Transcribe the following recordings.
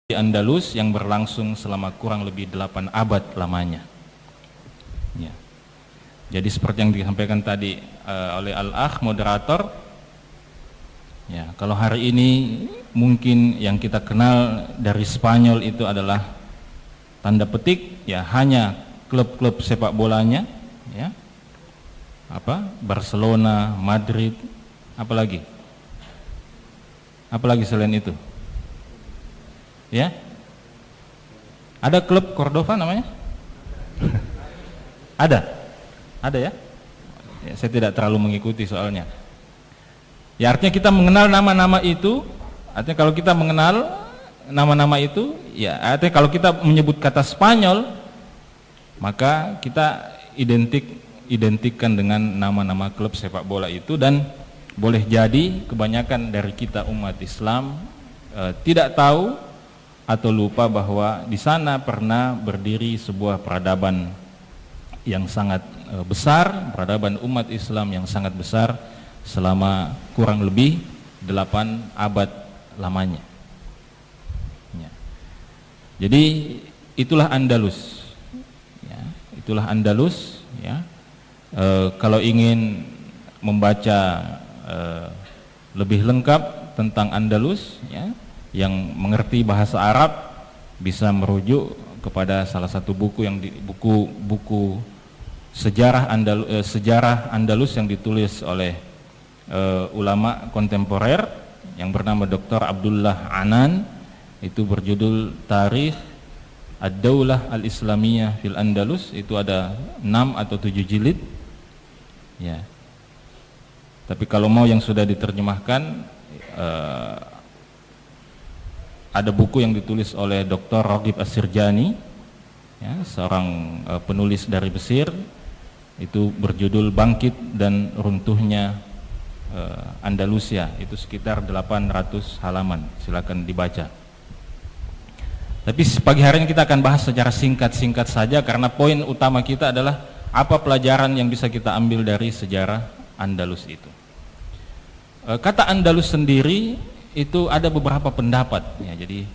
di Andalus yang berlangsung selama kurang lebih 8 abad lamanya. Ya. Jadi seperti yang disampaikan tadi oleh Al-Akh moderator, ya, kalau hari ini mungkin yang kita kenal dari Spanyol itu adalah tanda petik ya hanya klub-klub sepak bolanya, ya, Barcelona, Madrid, apalagi selain itu. Ya, ada klub Cordova namanya? ada ya? Ya, saya tidak terlalu mengikuti soalnya. Ya, artinya kita mengenal nama-nama itu. Artinya kalau kita mengenal nama-nama itu, ya artinya kalau kita menyebut kata Spanyol, maka kita identikkan dengan nama-nama klub sepak bola itu. Dan boleh jadi kebanyakan dari kita umat Islam tidak tahu atau lupa bahwa di sana pernah berdiri sebuah peradaban yang sangat besar, peradaban umat Islam yang sangat besar selama kurang lebih 8 abad lamanya. Ya. Jadi itulah Andalus. Ya, itulah Andalus. Ya. Kalau ingin membaca lebih lengkap tentang Andalus, ya, yang mengerti bahasa Arab bisa merujuk kepada salah satu buku yang buku sejarah Andalus yang ditulis oleh ulama kontemporer yang bernama Dr. Abdullah Anan. Itu berjudul Tarikh Ad-Daulah Al-Islamiyah fil Andalus. Itu ada 6 atau 7 jilid. Ya. Tapi kalau mau yang sudah diterjemahkan, ada buku yang ditulis oleh Dr. Raghib As-Sirjani, ya, seorang penulis dari Mesir. Itu berjudul Bangkit dan Runtuhnya Andalusia. Itu sekitar 800 halaman, silakan dibaca. Tapi pagi hari ini kita akan bahas secara singkat-singkat saja, karena poin utama kita adalah apa pelajaran yang bisa kita ambil dari sejarah Andalus itu. Kata Andalus sendiri itu ada beberapa pendapat, ya, jadi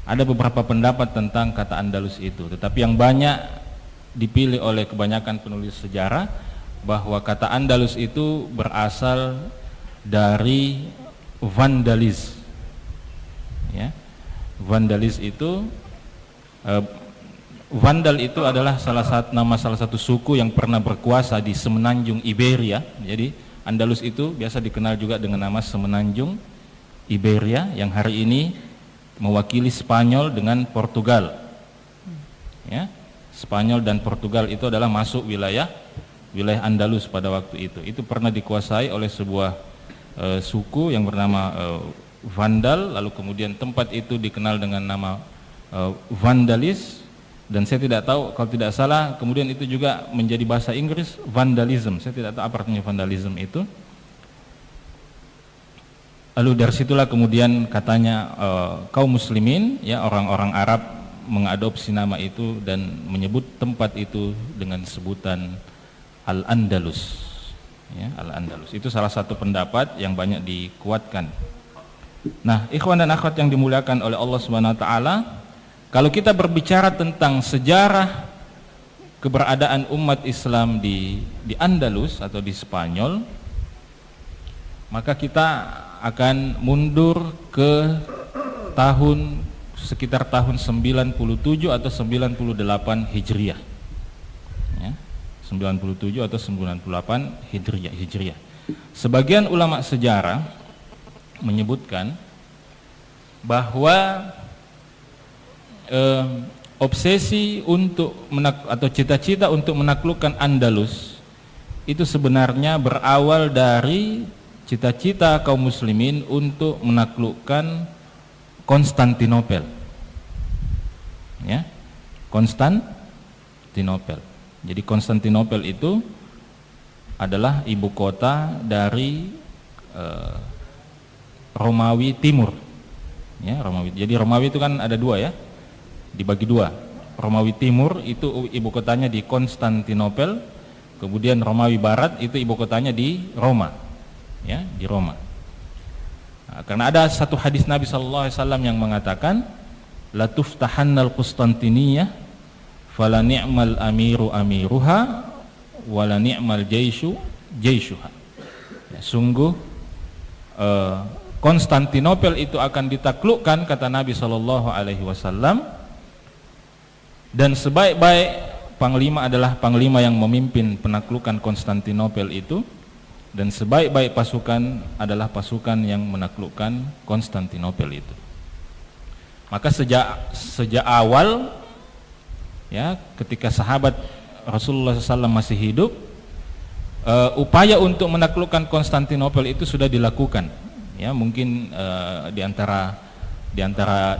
ada beberapa pendapat tentang kata Andalus itu, tetapi yang banyak dipilih oleh kebanyakan penulis sejarah bahwa kata Andalus itu berasal dari Vandalis. Ya, Vandalis itu Vandal itu adalah salah satu suku yang pernah berkuasa di semenanjung Iberia. Jadi Andalus itu biasa dikenal juga dengan nama semenanjung Iberia, yang hari ini mewakili Spanyol dengan Portugal. Ya, Spanyol dan Portugal itu adalah masuk wilayah Andalus pada waktu itu. Itu pernah dikuasai oleh sebuah suku yang bernama Vandal, lalu kemudian tempat itu dikenal dengan nama Vandalis, dan saya tidak tahu, kalau tidak salah kemudian itu juga menjadi bahasa Inggris vandalism. Saya tidak tahu apa artinya vandalism itu. Lalu dari situlah kemudian katanya kaum muslimin, ya, orang-orang Arab mengadopsi nama itu dan menyebut tempat itu dengan sebutan Al-Andalus. Ya, Al-Andalus. Itu salah satu pendapat yang banyak dikuatkan. Nah, ikhwan dan akhwat yang dimuliakan oleh Allah Subhanahu wa taala, kalau kita berbicara tentang sejarah keberadaan umat Islam di Andalus atau di Spanyol, maka kita akan mundur ke sekitar tahun 97 atau 98 Hijriah. Ya, 97 atau 98 Hijriah. Sebagian ulama sejarah menyebutkan bahwa obsesi atau cita-cita untuk menaklukkan Andalus itu sebenarnya berawal dari cita-cita kaum muslimin untuk menaklukkan Konstantinopel. Ya, Konstantinopel. Jadi Konstantinopel itu adalah ibu kota dari Romawi Timur. Ya, Romawi. Jadi Romawi itu kan ada dua, ya, dibagi dua. Romawi Timur itu ibu kotanya di Konstantinopel, kemudian Romawi Barat itu ibu kotanya di Roma. Ya, di Roma. Karena ada satu hadis Nabi sallallahu alaihi wasallam yang mengatakan la tuftahannal Qustantiniyah fala ni'mal amiru amiruha wala ni'mal jaishu jaishuha. Ya, sungguh Konstantinopel itu akan ditaklukkan, kata Nabi sallallahu alaihi wasallam, dan sebaik-baik panglima adalah panglima yang memimpin penaklukan Konstantinopel itu, dan sebaik-baik pasukan adalah pasukan yang menaklukkan Konstantinopel itu. Maka sejak awal, ya, ketika sahabat Rasulullah SAW masih hidup, upaya untuk menaklukkan Konstantinopel itu sudah dilakukan. Ya, mungkin di antara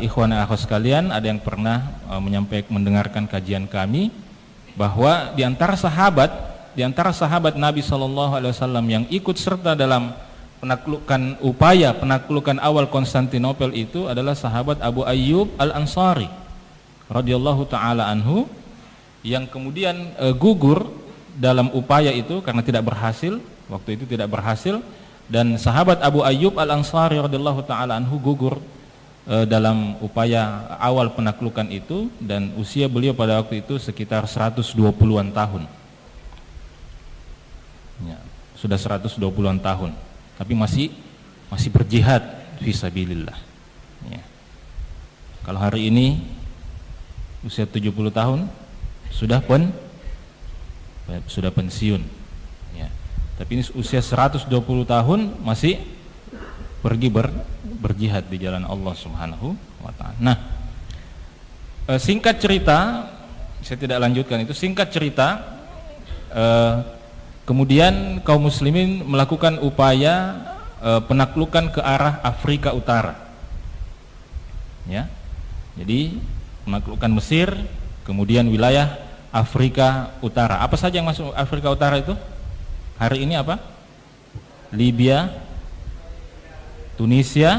ikhwan dan akhwat sekalian ada yang pernah mendengarkan kajian kami bahwa di antara sahabat Nabi SAW yang ikut serta dalam upaya penaklukan awal Konstantinopel itu adalah sahabat Abu Ayyub Al-Ansari radhiyallahu taala anhu, yang kemudian gugur dalam upaya itu karena waktu itu tidak berhasil, dan sahabat Abu Ayyub Al-Ansari radhiyallahu taala anhu gugur dalam upaya awal penaklukan itu, dan usia beliau pada waktu itu sekitar 120-an tahun. Ya, sudah 120-an tahun, tapi masih berjihad fisabilillah. Ya. Kalau hari ini usia 70 tahun sudah pensiun. Ya. Tapi ini usia 120 tahun masih pergi berjihad di jalan Allah Subhanahu wa taala. Nah, singkat cerita, saya tidak lanjutkan itu. Singkat cerita, kemudian kaum muslimin melakukan upaya penaklukan ke arah Afrika Utara. Ya. Jadi menaklukkan Mesir, kemudian wilayah Afrika Utara. Apa saja yang masuk Afrika Utara itu? Hari ini apa? Libya, Tunisia,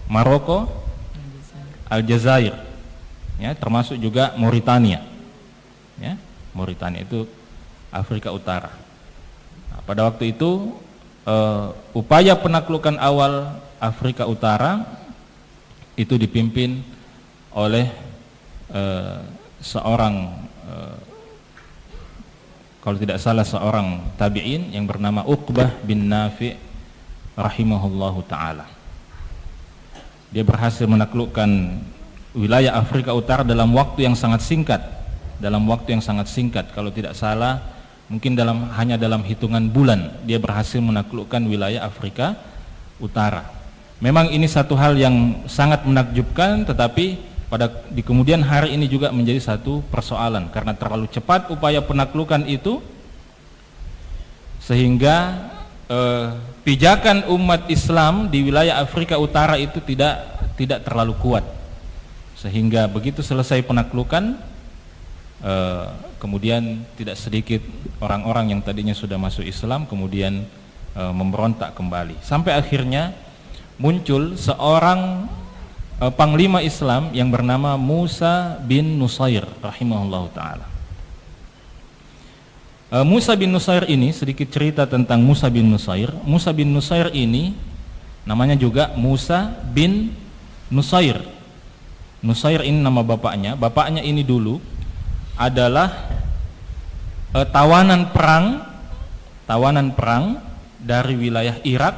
Maroko, Aljazair, ya, termasuk juga Mauritania. Ya, Mauritania itu Afrika Utara. Nah, pada waktu itu upaya penaklukan awal Afrika Utara itu dipimpin oleh seorang, kalau tidak salah seorang tabi'in yang bernama Uqbah bin Nafi' rahimahullahu ta'ala. Dia berhasil menaklukkan wilayah Afrika Utara dalam waktu yang sangat singkat. Kalau tidak salah mungkin hanya dalam hitungan bulan dia berhasil menaklukkan wilayah Afrika Utara. Memang ini satu hal yang sangat menakjubkan, tetapi di kemudian hari ini juga menjadi satu persoalan karena terlalu cepat upaya penaklukan itu, sehingga pijakan umat Islam di wilayah Afrika Utara itu tidak terlalu kuat, sehingga begitu selesai penaklukan kemudian tidak sedikit orang-orang yang tadinya sudah masuk Islam kemudian memberontak kembali, sampai akhirnya muncul seorang panglima Islam yang bernama Musa bin Nusair rahimahullahu ta'ala. Musa bin Nusair ini, sedikit cerita tentang Musa bin Nusair. Musa bin Nusair ini namanya juga Musa bin Nusair. Nusair ini nama bapaknya. Bapaknya ini dulu adalah tawanan perang dari wilayah Irak,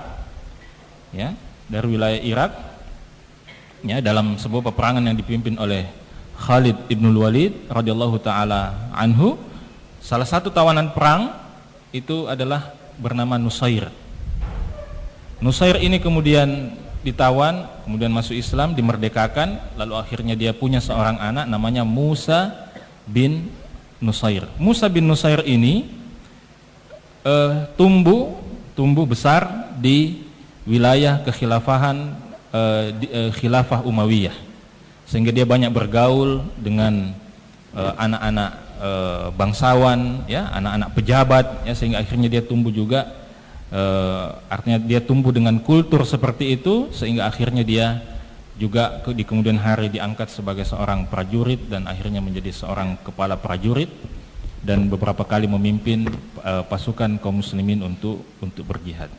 ya, dari wilayah Irak, ya, dalam sebuah peperangan yang dipimpin oleh Khalid ibnul Walid radhiyallahu taala anhu. Salah satu tawanan perang itu adalah bernama Nusair. Nusair ini kemudian ditawan, kemudian masuk Islam, dimerdekakan, lalu akhirnya dia punya seorang anak namanya Musa bin Nusair. Musa bin Nusair ini tumbuh besar di wilayah kekhilafahan khilafah Umayyah, sehingga dia banyak bergaul dengan anak-anak bangsawan, ya, anak-anak pejabat, ya, sehingga akhirnya dia tumbuh juga, artinya dia tumbuh dengan kultur seperti itu, sehingga akhirnya dia juga di kemudian hari diangkat sebagai seorang prajurit dan akhirnya menjadi seorang kepala prajurit dan beberapa kali memimpin pasukan kaum muslimin untuk berjihad.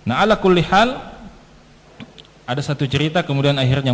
Nah, ala kulli hal ada satu cerita kemudian akhirnya